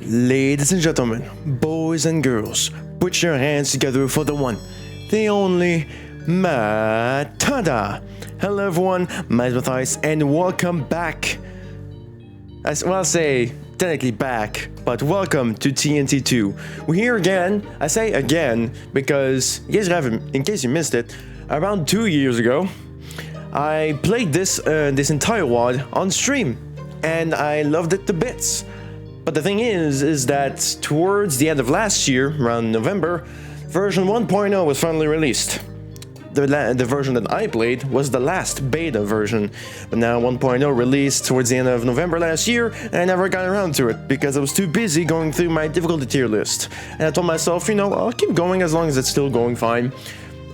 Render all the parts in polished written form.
Ladies and gentlemen, boys and girls, put your hands together for the one, the only, Matada. Hello everyone, Matthias, and welcome back. I'll say technically back, but welcome to TNT 2. We're here again. I say again because in case you missed it, around 2 years ago, I played this entire WOD on stream, and I loved it to bits. But the thing is that towards the end of last year, around November, version 1.0 was finally released. The version that I played was the last beta version, but now 1.0 released towards the end of November last year, and I never got around to it because I was too busy going through my difficulty tier list. And I told myself, you know, I'll keep going as long as it's still going fine.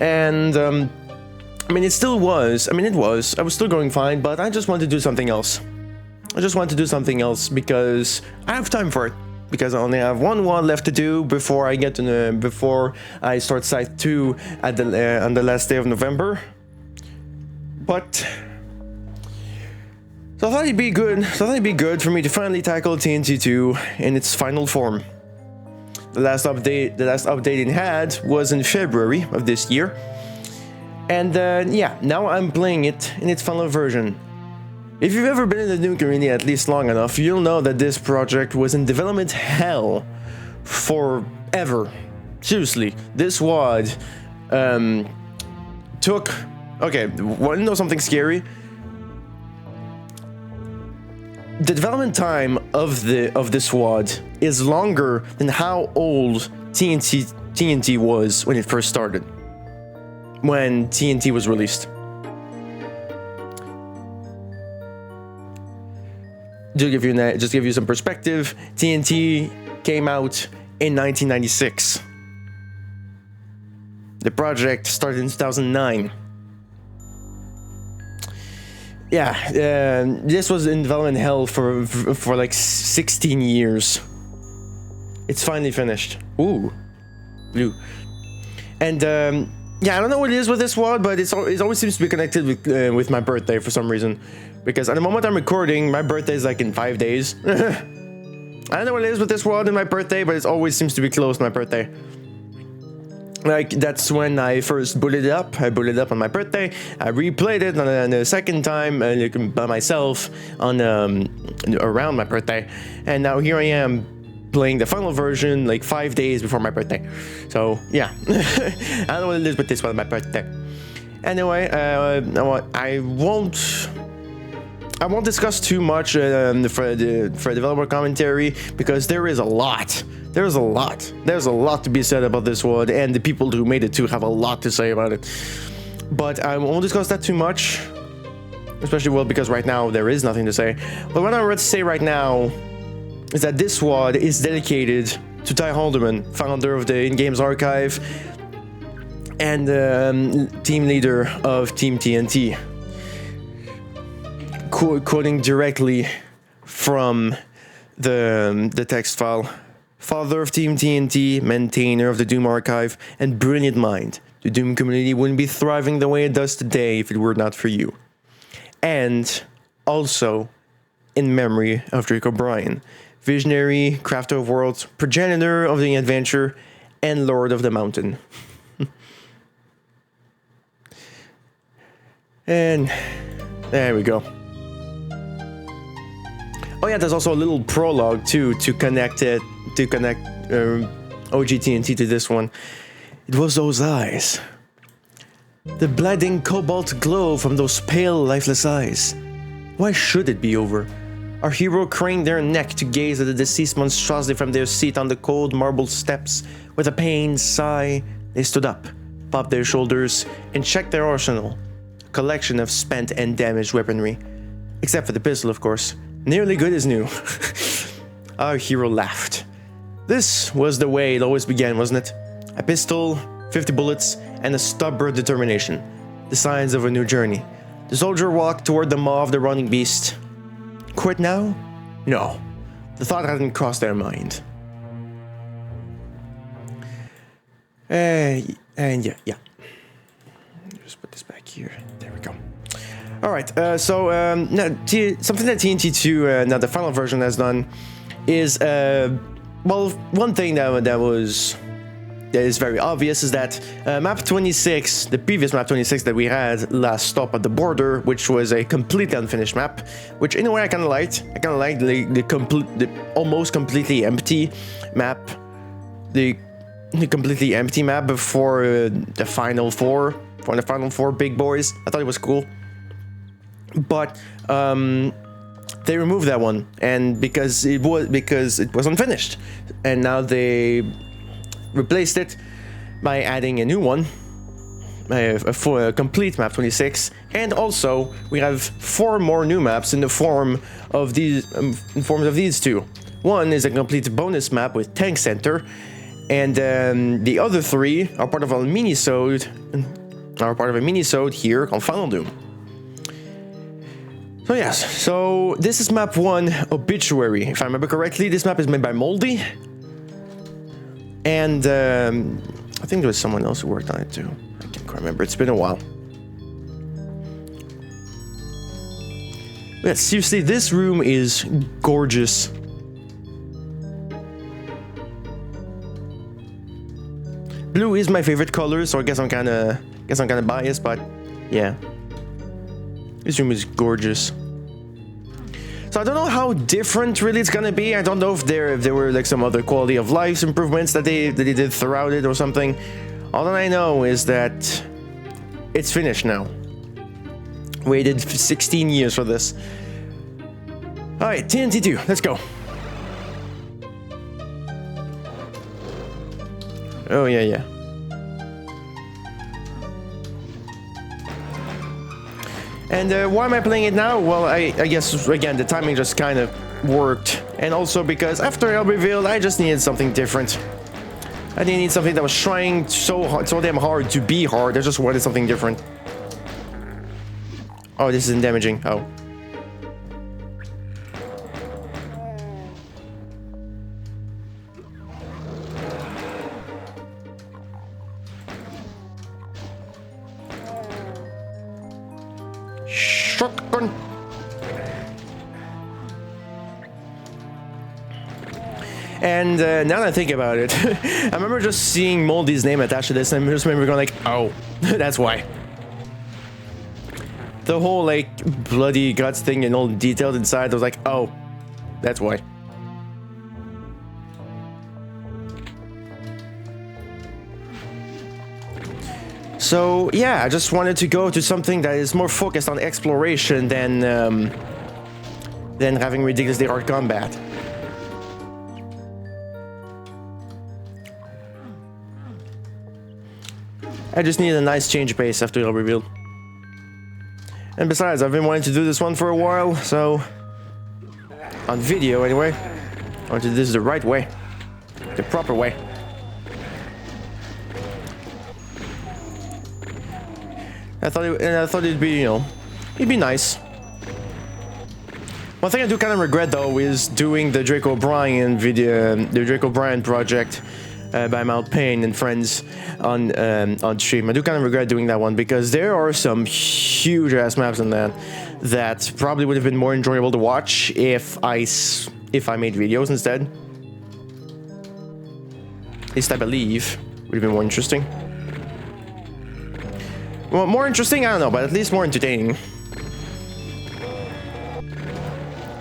And I mean, it was. I was still going fine, but I just wanted to do something else. I just want to do something else because I have time for it. Because I only have one WOD left to do before I before I start Scythe 2 at on the last day of November. But so I thought it'd be good. For me to finally tackle TNT 2 in its final form. The last update it had was in February of this year, and yeah, now I'm playing it in its final version. If you've ever been in the Doom community at least long enough, you'll know that this project was in development hell forever. Seriously, this WOD took... Okay, want to know something scary? The development time of this WOD is longer than how old TNT was when it first started. When TNT was released. Just give you some perspective, TNT came out in 1996. The project started in 2009. Yeah, this was in development hell for like 16 years. It's finally finished. Ooh, blue. And yeah, I don't know what it is with this WOD, but it always seems to be connected with my birthday for some reason. Because at the moment I'm recording, my birthday is like in 5 days. I don't know what it is with this WOD and my birthday, but it always seems to be close to my birthday. Like, that's when I first booted it up. I booted it up on my birthday. I replayed it on the second time by myself on around my birthday. And now here I am playing the final version like 5 days before my birthday. So, yeah. I don't know what it is with this one, my birthday. Anyway, I won't discuss too much for developer commentary because there is a lot. There's a lot to be said about this WOD, and the people who made it too have a lot to say about it. But I won't discuss that too much, especially because right now there is nothing to say. But what I'm about to say right now is that this WOD is dedicated to Ty Haldeman, founder of the In-Games Archive and team leader of Team TNT. Quoting directly from the text file. Father of Team TNT, maintainer of the Doom Archive, and brilliant mind. The Doom community wouldn't be thriving the way it does today if it were not for you. And also in memory of Drake O'Brien, visionary, crafter of worlds, progenitor of the adventure, and lord of the mountain. And there we go. Oh yeah, there's also a little prologue too to connect OG TNT to this one. It was those eyes. The blinding cobalt glow from those pale, lifeless eyes. Why should it be over? Our hero craned their neck to gaze at the deceased monstrosity from their seat on the cold marble steps. With a pained sigh, they stood up, popped their shoulders, and checked their arsenal. A collection of spent and damaged weaponry. Except for the pistol, of course. Nearly good as new. Our hero laughed. This was the way it always began, wasn't it? A pistol, 50 bullets, and a stubborn determination. The signs of a new journey. The soldier walked toward the maw of the running beast. Quit now? No. The thought hadn't crossed their mind. And yeah. Just put this back here. There we go. Alright, something that TNT2, now the final version, has done is well, one thing that is very obvious is that map 26, the previous map 26 that we had last stop at the border, which was a completely unfinished map, which in a way I kind of liked. I kind of liked the almost completely empty map, the completely empty map before the final four, big boys. I thought it was cool, but they removed that one, and because it was unfinished, and now they replaced it by adding a new one, a complete map 26, and also we have 4 more new maps in the form of these two. One is a complete bonus map with Tank Center, and the other 3 are part of a mini-sode here called Final Doom. So yes, so this is map 1, Obituary. If I remember correctly, this map is made by Moldy. And I think there was someone else who worked on it too. I can't quite remember. It's been a while. Yeah, seriously, this room is gorgeous. Blue is my favorite color, so I guess I'm kind of biased, but yeah, this room is gorgeous. So I don't know how different really it's gonna be. I don't know if there were like some other quality of life improvements that they did throughout it or something. All that I know is that it's finished now. Waited 16 years for this. All right, TNT 2, let's go. Oh yeah. And why am I playing it now? Well, I guess, again, the timing just kind of worked. And also because after El revealed, I just needed something different. I didn't need something that was trying so damn hard to be hard. I just wanted something different. Oh, this isn't damaging. Oh. Shotgun. And now that I think about it, I remember just seeing Moldy's name attached to this, and I just remember going like, oh, that's why. The whole like bloody guts thing and all detailed inside, I was like, oh, that's why. So yeah, I just wanted to go to something that is more focused on exploration than having ridiculously hard combat. I just needed a nice change of pace after the reveal. And besides, I've been wanting to do this one for a while, so on video anyway, I want to do this the right way, the proper way. I thought it'd be, you know, it'd be nice. One thing I do kind of regret though is doing the Drake O'Brien video, the Drake O'Brien project by Mount Payne and friends on stream. I do kind of regret doing that one because there are some huge ass maps in that probably would have been more enjoyable to watch if I made videos instead. At least I believe would have been more interesting. Well, more interesting, I don't know, but at least more entertaining.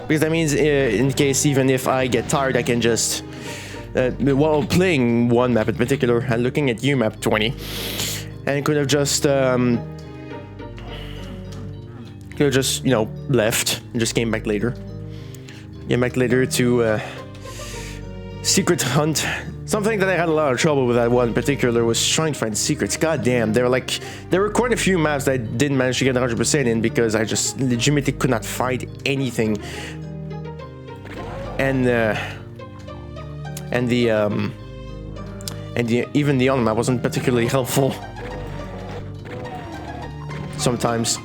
Because that means, in case even if I get tired, I can just, while playing one map in particular, and looking at you map 20, and could have just, you know, left and just came back later. Came back later to secret hunt. Something that I had a lot of trouble with that one in particular was trying to find secrets. God damn, there were quite a few maps that I didn't manage to get 100% in because I just legitimately could not find anything. And even the on map wasn't particularly helpful. Sometimes.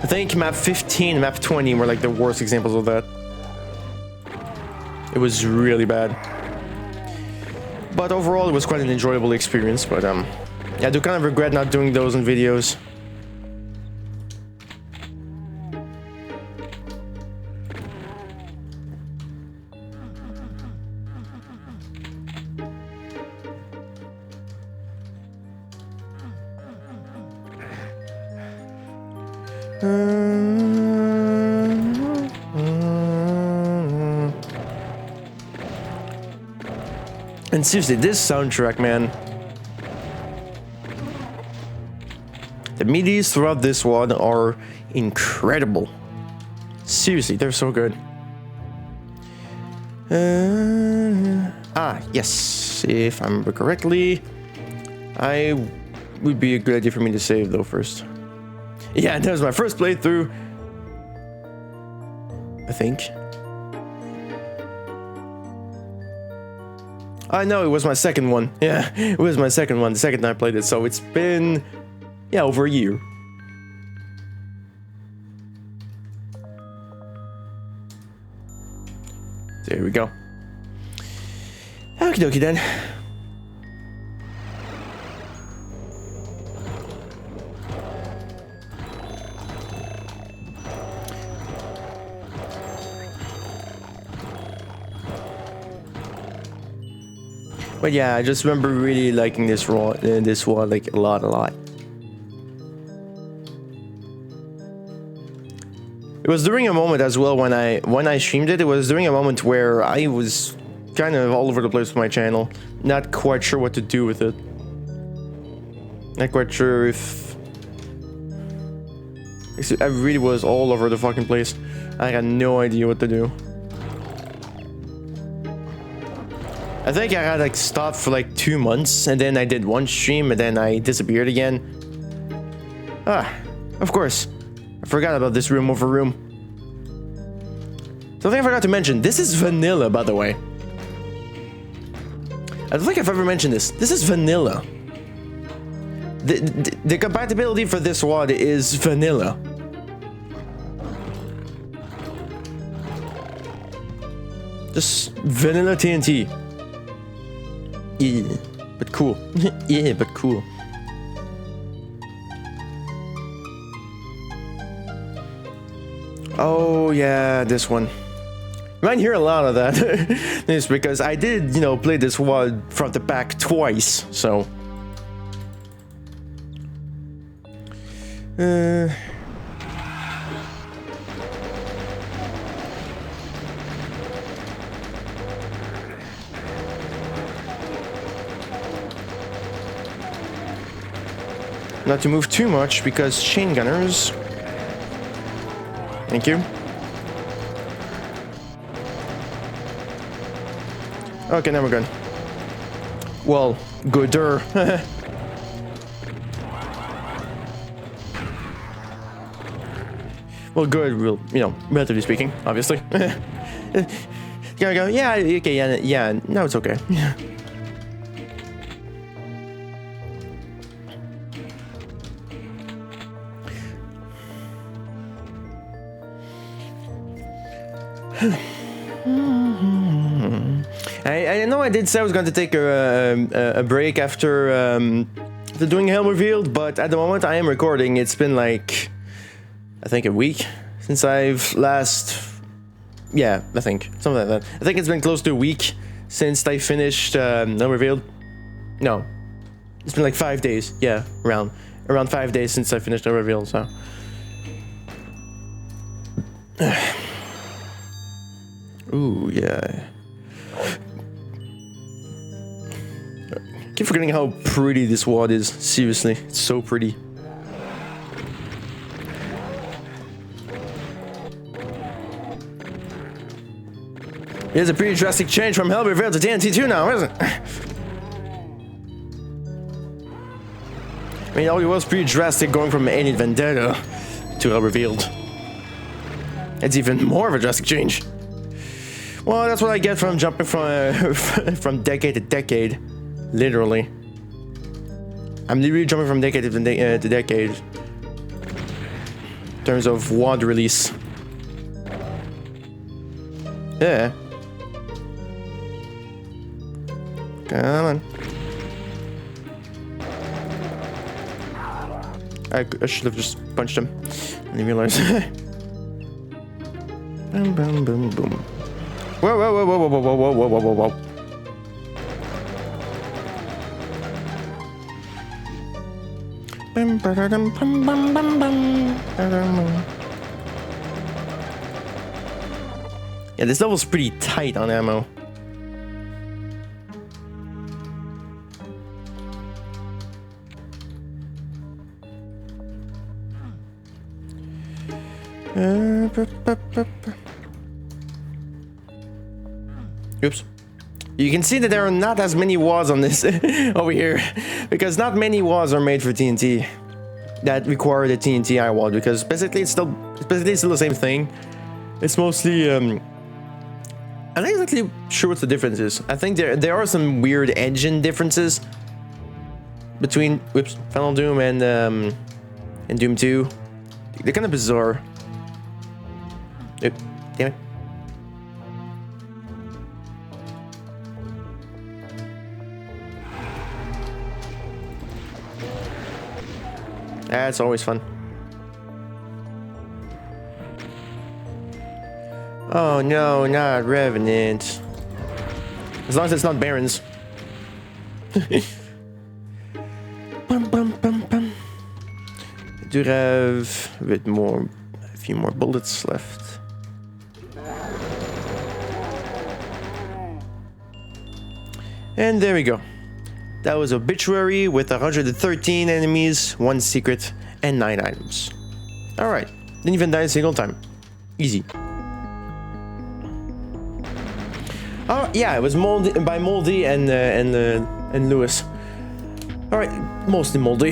I think map 15 and map 20 were like the worst examples of that. It was really bad. But overall, it was quite an enjoyable experience, but yeah, I do kind of regret not doing those in videos. And seriously, this soundtrack, man. The MIDIs throughout this one are incredible. Seriously, they're so good. Yes. If I remember correctly, would be a good idea for me to save though first. Yeah, that was my first playthrough. I think. I know it was my second one. Yeah, it was my second one. The second time I played it, so it's been, yeah, over a year. There we go. Okie dokie then. But yeah, I just remember really liking this one like a lot. It was during a moment as well when I streamed it. It was during a moment where I was kind of all over the place with my channel, not quite sure what to do with it. Not quite sure if I really was all over the fucking place. I had no idea what to do. I think I had like stopped for like 2 months, and then I did one stream, and then I disappeared again. Of course. I forgot about this room over room. Something I forgot to mention. This is vanilla, by the way. I don't think I've ever mentioned this. This is vanilla. The compatibility for this one is vanilla. Just vanilla TNT. Yeah, but cool. Yeah, but cool. Oh yeah, this one. You might hear a lot of that. It's because I did, you know, play this one front to back twice, so. Not to move too much because chain gunners. Thank you. Okay, now we're good. Well, gooder. Well, good, well, you know, relatively speaking, obviously. Gotta go, yeah, okay, yeah, no, it's okay. I know I did say I was going to take a break after doing Hell Revealed, but at the moment I am recording. It's been like, I think a week since I've last, yeah, I think, something like that. I think it's been close to a week since I finished Hell Revealed. No, it's been like 5 days, yeah, around 5 days since I finished Hell Revealed, so. Ooh, yeah. I keep forgetting how pretty this wad is. Seriously, it's so pretty. It's a pretty drastic change from Hell Revealed to TNT 2 now, isn't it? I mean, it was pretty drastic going from Any Vendetta to Hell Revealed. It's even more of a drastic change. Well, that's what I get from jumping from decade to decade. Literally. I'm literally jumping from decade to decade. In terms of WAD release. Yeah. Come on. I should have just punched him. I didn't realize. Boom, boom, boom, boom. Whoa, whoa, whoa, whoa, whoa, whoa, whoa, whoa, whoa, whoa. Yeah, this level's pretty tight on ammo. Oops. You can see that there are not as many wads on this over here, because not many wads are made for TNT that require the TNT eye wad, because basically it's still the same thing. It's mostly I'm not exactly sure what the difference is. I think there are some weird engine differences between Final Doom and Doom 2. They're kind of bizarre. Damn it. That's always fun. Oh no, not Revenant. As long as it's not Barons. Bum, bum, bum, bum. I do have a few more bullets left. And there we go. That was Obituary with 113 enemies, 1 secret, and 9 items. Alright, didn't even die a single time. Easy. Oh yeah, it was by Moldy and Lewis. Alright, mostly Moldy.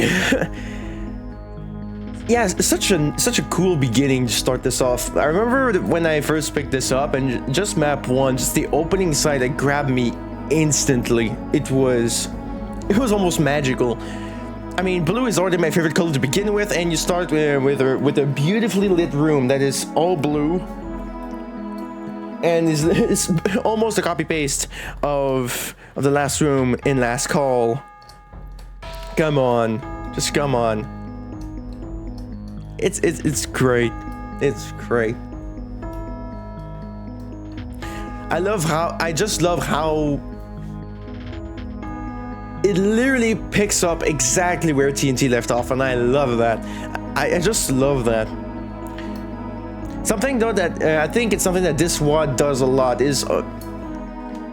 Yeah, such a cool beginning to start this off. I remember when I first picked this up, and just map 1, just the opening sight that grabbed me instantly. It was almost magical. I mean, blue is already my favorite color to begin with, and you start with a beautifully lit room that is all blue, and is almost a copy paste of the last room in Last Call. Come on, just come on. It's great. It's great. I just love how it literally picks up exactly where TNT left off, and I love that. I just love that. Something though that I think it's something that this WAD does a lot is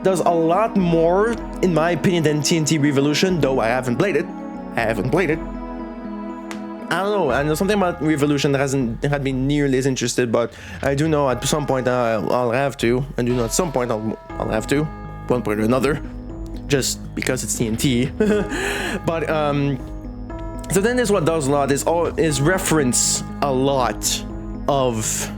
does a lot more, in my opinion, than TNT Revolution. Though I haven't played it. I don't know. I know something about Revolution that hasn't had me nearly as interested, but I do know at some point I'll have to. I do know at some point I'll have to, one point or another. Just because it's TNT. But so then this what does a lot is reference a lot of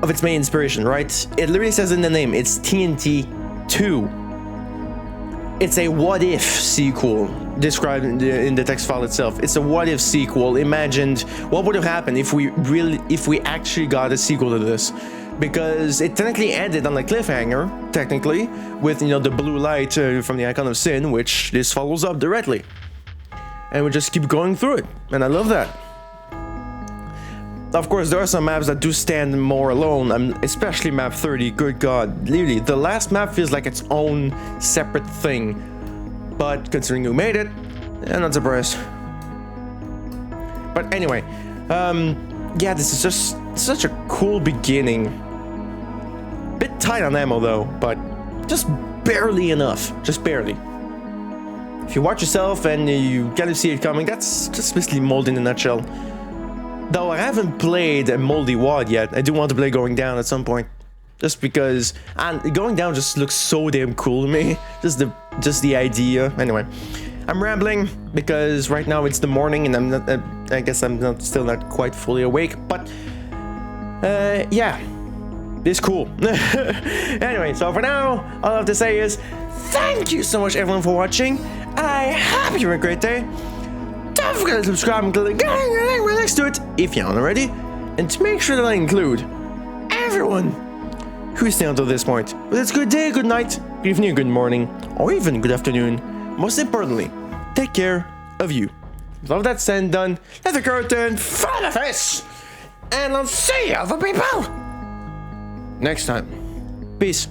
its main inspiration, right? It literally says in the name, it's TNT 2. It's a what if sequel described in the text file itself. It's a what if sequel. Imagined what would have happened if we actually got a sequel to this. Because it technically ended on a cliffhanger, technically, with, the blue light from the Icon of Sin, which this follows up directly. And we just keep going through it, and I love that. Of course, there are some maps that do stand more alone, especially map 30, good god. Literally, the last map feels like its own separate thing. But considering who made it, I'm not surprised. But anyway, yeah, this is just such a cool beginning. Bit tight on ammo though, but just barely enough. Just barely. If you watch yourself and you kind of see it coming, that's just basically Moldy in a nutshell. Though I haven't played a Moldy WAD yet. I do want to play Going Down at some point. Just because, and Going Down just looks so damn cool to me. Just the idea. Anyway, I'm rambling because right now it's the morning and I'm not. I guess I'm still not quite fully awake. But yeah, it's cool. Anyway, so for now, all I have to say is thank you so much, everyone, for watching. I hope you have a great day. Don't forget to subscribe and click right next to it if you aren't already, and to make sure that I include everyone who's staying until this point. Whether it's good day, good night, good evening, good morning, or even good afternoon. Most importantly, take care of you. With all that said and done, let the curtain fall the face, and I'll see you other people next time. Peace.